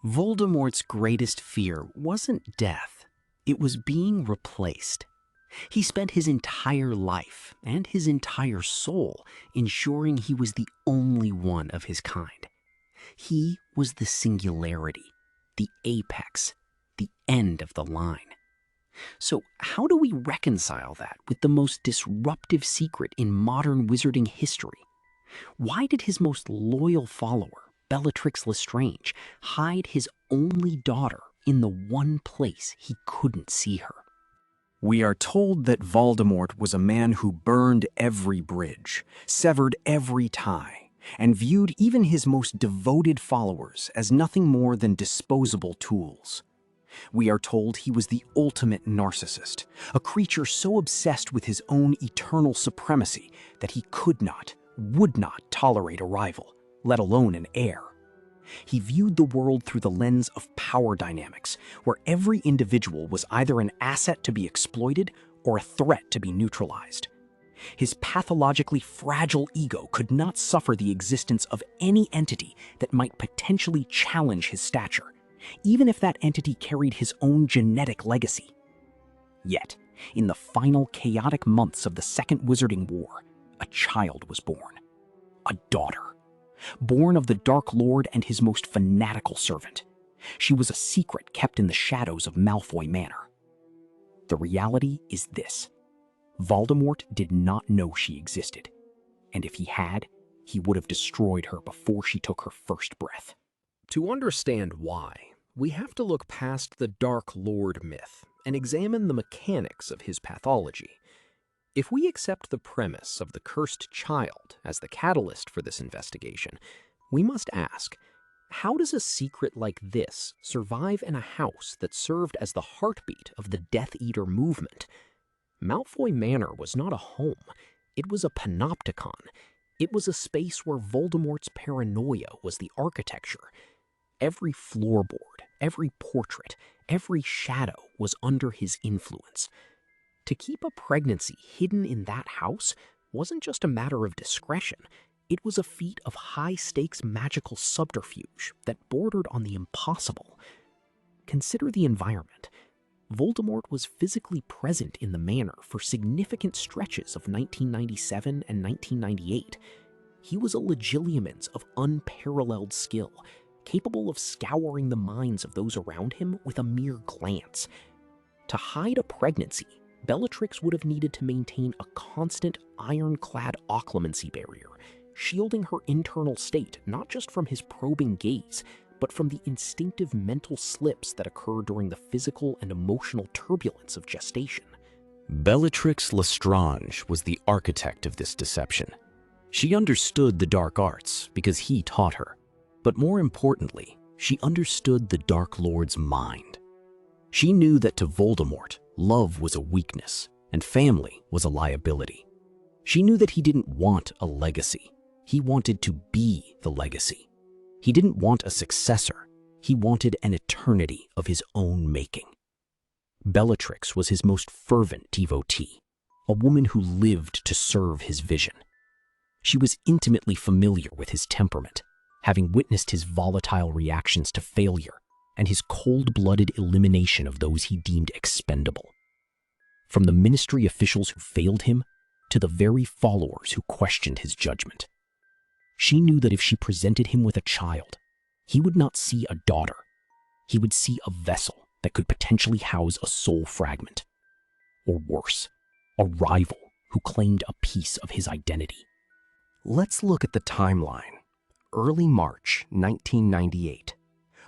Voldemort's greatest fear wasn't death, it was being replaced. He spent his entire life and his entire soul ensuring he was the only one of his kind. He was the singularity, the apex, the end of the line. So how do we reconcile that with the most disruptive secret in modern wizarding history? Why did his most loyal follower, Bellatrix Lestrange, hide his only daughter in the one place he couldn't see her? We are told that Voldemort was a man who burned every bridge, severed every tie, and viewed even his most devoted followers as nothing more than disposable tools. We are told he was the ultimate narcissist, a creature so obsessed with his own eternal supremacy that he could not, would not tolerate a rival, let alone an heir. He viewed the world through the lens of power dynamics, where every individual was either an asset to be exploited or a threat to be neutralized. His pathologically fragile ego could not suffer the existence of any entity that might potentially challenge his stature, even if that entity carried his own genetic legacy. Yet, in the final chaotic months of the Second Wizarding War, a child was born. A daughter. Born of the Dark Lord and his most fanatical servant. She was a secret kept in the shadows of Malfoy Manor. The reality is this. Voldemort did not know she existed, and if he had, he would have destroyed her before she took her first breath. To understand why, we have to look past the Dark Lord myth and examine the mechanics of his pathology. If we accept the premise of the cursed child as the catalyst for this investigation, we must ask, how does a secret like this survive in a house that served as the heartbeat of the Death Eater movement? Malfoy Manor was not a home. It was a panopticon. It was a space where Voldemort's paranoia was the architecture. Every floorboard, every portrait, every shadow was under his influence. To keep a pregnancy hidden in that house wasn't just a matter of discretion. It was a feat of high-stakes magical subterfuge that bordered on the impossible. Consider the environment. Voldemort was physically present in the manor for significant stretches of 1997 and 1998. He was a legilimens of unparalleled skill, capable of scouring the minds of those around him with a mere glance. To hide a pregnancy, Bellatrix would have needed to maintain a constant ironclad occlumency barrier, shielding her internal state not just from his probing gaze, but from the instinctive mental slips that occur during the physical and emotional turbulence of gestation. Bellatrix Lestrange was the architect of this deception. She understood the dark arts because he taught her, but more importantly, she understood the Dark Lord's mind. She knew that to Voldemort, love was a weakness, and family was a liability. She knew that he didn't want a legacy. He wanted to be the legacy. He didn't want a successor. He wanted an eternity of his own making. Bellatrix was his most fervent devotee, a woman who lived to serve his vision. She was intimately familiar with his temperament, having witnessed his volatile reactions to failure and his cold-blooded elimination of those he deemed expendable. From the ministry officials who failed him to the very followers who questioned his judgment. She knew that if she presented him with a child, he would not see a daughter. He would see a vessel that could potentially house a soul fragment. Or worse, a rival who claimed a piece of his identity. Let's look at the timeline. Early March 1998.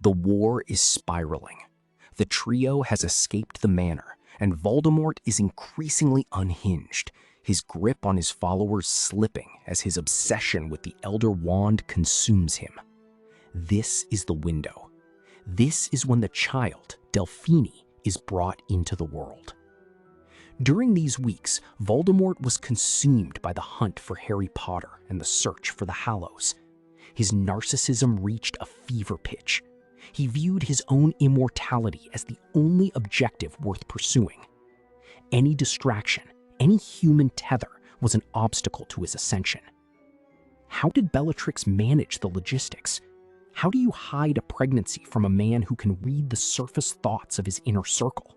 The war is spiraling. The trio has escaped the manor, and Voldemort is increasingly unhinged, his grip on his followers slipping as his obsession with the Elder Wand consumes him. This is the window. This is when the child, Delphini, is brought into the world. During these weeks, Voldemort was consumed by the hunt for Harry Potter and the search for the Hallows. His narcissism reached a fever pitch. He viewed his own immortality as the only objective worth pursuing. Any distraction, any human tether was an obstacle to his ascension. How did Bellatrix manage the logistics? How do you hide a pregnancy from a man who can read the surface thoughts of his inner circle?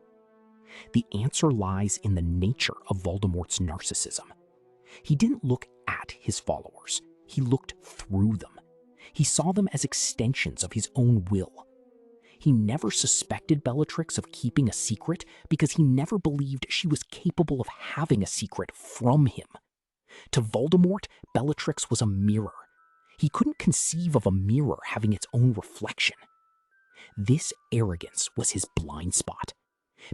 The answer lies in the nature of Voldemort's narcissism. He didn't look at his followers, he looked through them. He saw them as extensions of his own will. He never suspected Bellatrix of keeping a secret because he never believed she was capable of having a secret from him. To Voldemort, Bellatrix was a mirror. He couldn't conceive of a mirror having its own reflection. This arrogance was his blind spot.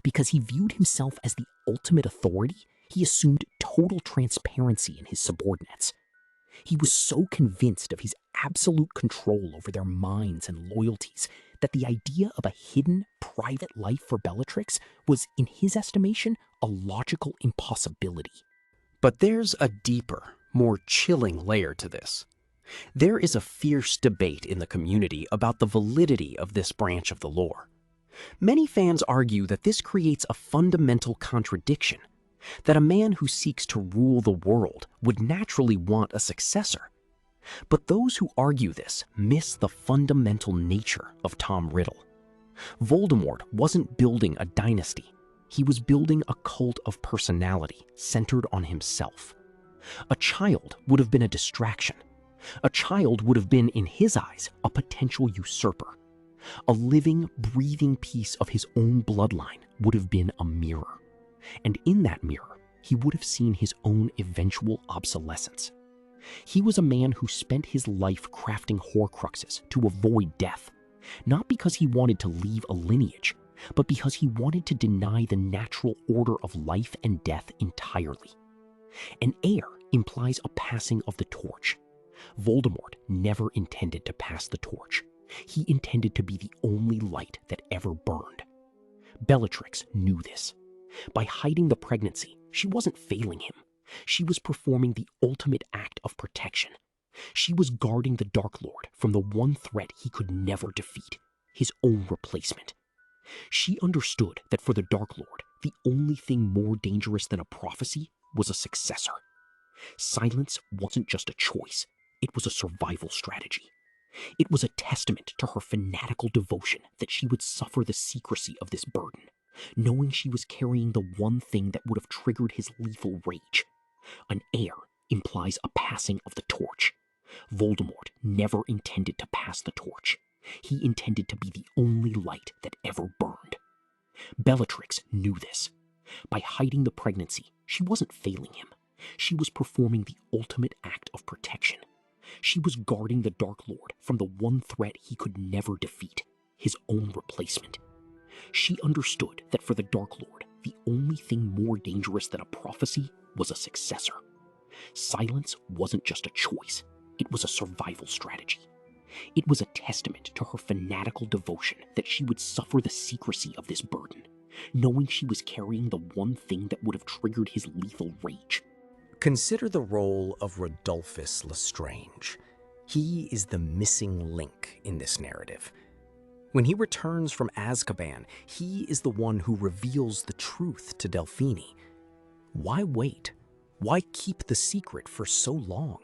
Because he viewed himself as the ultimate authority, he assumed total transparency in his subordinates. He was so convinced of his absolute control over their minds and loyalties that the idea of a hidden, private life for Bellatrix was, in his estimation, a logical impossibility. But there's a deeper, more chilling layer to this. There is a fierce debate in the community about the validity of this branch of the lore. Many fans argue that this creates a fundamental contradiction, that a man who seeks to rule the world would naturally want a successor. But those who argue this miss the fundamental nature of Tom Riddle. Voldemort wasn't building a dynasty. He was building a cult of personality centered on himself. A child would have been a distraction. A child would have been, in his eyes, a potential usurper. A living, breathing piece of his own bloodline would have been a mirror. And in that mirror, he would have seen his own eventual obsolescence. He was a man who spent his life crafting Horcruxes to avoid death, not because he wanted to leave a lineage, but because he wanted to deny the natural order of life and death entirely. An heir implies a passing of the torch. Voldemort never intended to pass the torch. He intended to be the only light that ever burned. Bellatrix knew this. By hiding the pregnancy, she wasn't failing him. She was performing the ultimate act of protection. She was guarding the Dark Lord from the one threat he could never defeat, his own replacement. She understood that for the Dark Lord, the only thing more dangerous than a prophecy was a successor. Silence wasn't just a choice, it was a survival strategy. It was a testament to her fanatical devotion that she would suffer the secrecy of this burden, knowing she was carrying the one thing that would have triggered his lethal rage. An heir implies a passing of the torch. Voldemort never intended to pass the torch. He intended to be the only light that ever burned. Bellatrix knew this. By hiding the pregnancy, she wasn't failing him. She was performing the ultimate act of protection. She was guarding the Dark Lord from the one threat he could never defeat, his own replacement. She understood that for the Dark Lord, the only thing more dangerous than a prophecy was a successor. Silence wasn't just a choice, it was a survival strategy. It was a testament to her fanatical devotion that she would suffer the secrecy of this burden, knowing she was carrying the one thing that would have triggered his lethal rage. Consider the role of Rodolphus Lestrange. He is the missing link in this narrative. When he returns from Azkaban, he is the one who reveals the truth to Delphini. Why wait? Why keep the secret for so long?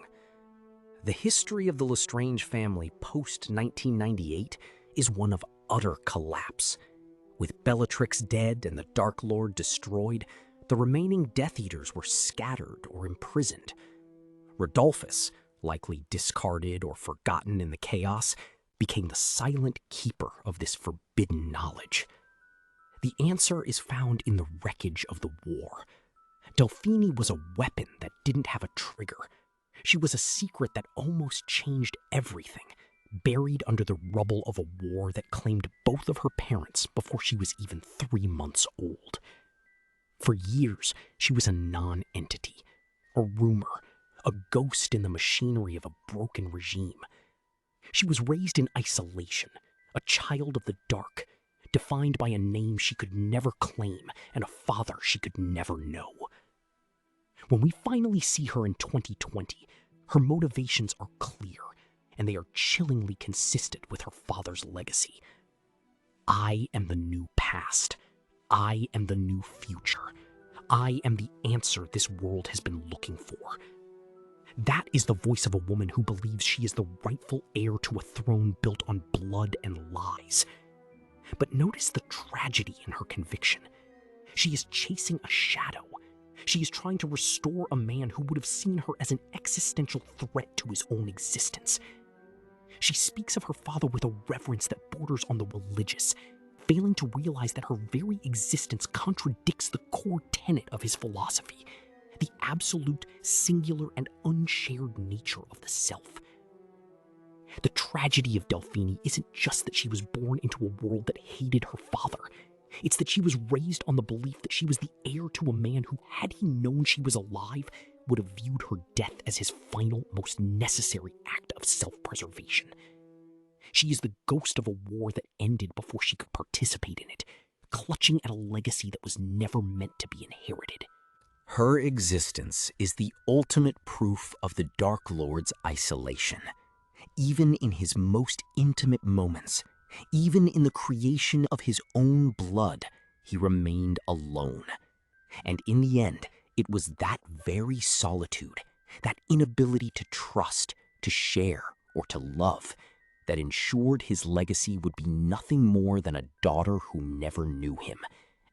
The history of the Lestrange family post-1998 is one of utter collapse. With Bellatrix dead and the Dark Lord destroyed, the remaining Death Eaters were scattered or imprisoned. Rodolphus, likely discarded or forgotten in the chaos, became the silent keeper of this forbidden knowledge. The answer is found in the wreckage of the war. Delphini was a weapon that didn't have a trigger. She was a secret that almost changed everything, buried under the rubble of a war that claimed both of her parents before she was even 3 months old. For years, she was a non-entity, a rumor, a ghost in the machinery of a broken regime. She was raised in isolation, a child of the dark, defined by a name she could never claim and a father she could never know. When we finally see her in 2020, her motivations are clear, and they are chillingly consistent with her father's legacy. I am the new past. I am the new future. I am the answer this world has been looking for. That is the voice of a woman who believes she is the rightful heir to a throne built on blood and lies. But notice the tragedy in her conviction. She is chasing a shadow. She is trying to restore a man who would have seen her as an existential threat to his own existence. She speaks of her father with a reverence that borders on the religious, failing to realize that her very existence contradicts the core tenet of his philosophy, the absolute, singular, and unshared nature of the self. The tragedy of Delphini isn't just that she was born into a world that hated her father. It's that she was raised on the belief that she was the heir to a man who, had he known she was alive, would have viewed her death as his final, most necessary act of self-preservation. She is the ghost of a war that ended before she could participate in it, clutching at a legacy that was never meant to be inherited. Her existence is the ultimate proof of the Dark Lord's isolation. Even in his most intimate moments, even in the creation of his own blood, he remained alone. And in the end, it was that very solitude, that inability to trust, to share, or to love, that ensured his legacy would be nothing more than a daughter who never knew him,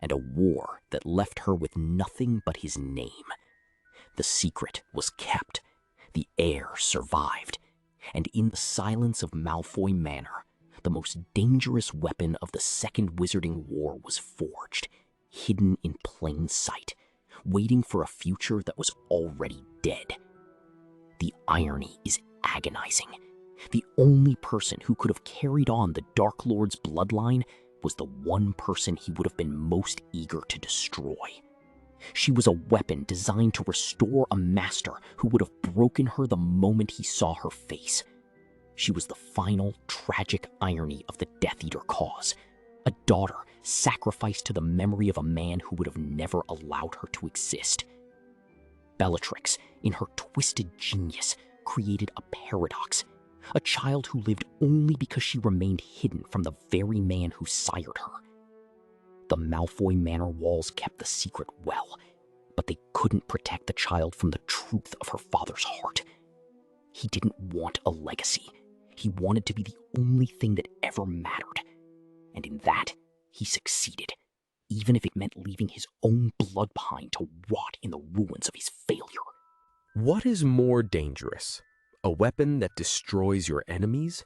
and a war that left her with nothing but his name. The secret was kept, the heir survived, and in the silence of Malfoy Manor, the most dangerous weapon of the Second Wizarding War was forged, hidden in plain sight, waiting for a future that was already dead. The irony is agonizing. The only person who could have carried on the Dark Lord's bloodline was the one person he would have been most eager to destroy. She was a weapon designed to restore a master who would have broken her the moment he saw her face. She was the final, tragic irony of the Death Eater cause. A daughter sacrificed to the memory of a man who would have never allowed her to exist. Bellatrix, in her twisted genius, created a paradox. A child who lived only because she remained hidden from the very man who sired her. The Malfoy Manor walls kept the secret well, but they couldn't protect the child from the truth of her father's heart. He didn't want a legacy. He wanted to be the only thing that ever mattered. And in that, he succeeded, even if it meant leaving his own blood behind to rot in the ruins of his failure. What is more dangerous? A weapon that destroys your enemies,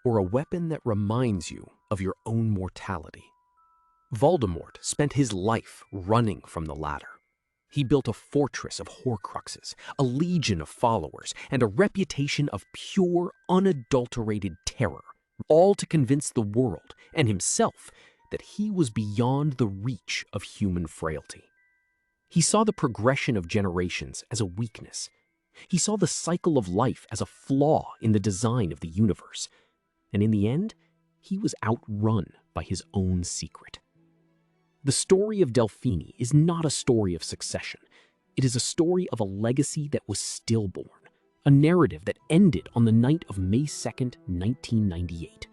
or a weapon that reminds you of your own mortality? Voldemort spent his life running from the latter. He built a fortress of Horcruxes, a legion of followers, and a reputation of pure, unadulterated terror, all to convince the world and himself that he was beyond the reach of human frailty. He saw the progression of generations as a weakness. He saw the cycle of life as a flaw in the design of the universe. And in the end, he was outrun by his own secret. The story of Delphini is not a story of succession. It is a story of a legacy that was stillborn, a narrative that ended on the night of May 2nd, 1998.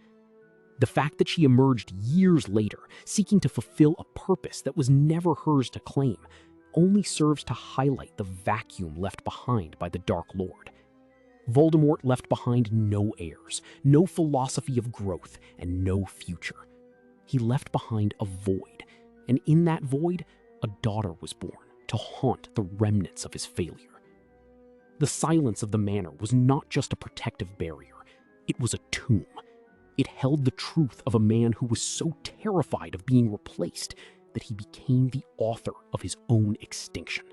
The fact that she emerged years later, seeking to fulfill a purpose that was never hers to claim, only serves to highlight the vacuum left behind by the Dark Lord. Voldemort left behind no heirs, no philosophy of growth, and no future. He left behind a void, and in that void, a daughter was born to haunt the remnants of his failure. The silence of the manor was not just a protective barrier, it was a tomb. It held the truth of a man who was so terrified of being replaced that he became the author of his own extinction.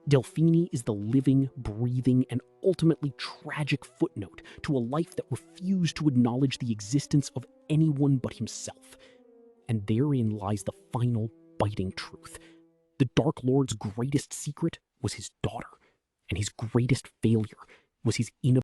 Delphini is the living, breathing, and ultimately tragic footnote to a life that refused to acknowledge the existence of anyone but himself. And therein lies the final, biting truth. The Dark Lord's greatest secret was his daughter, and his greatest failure was his inability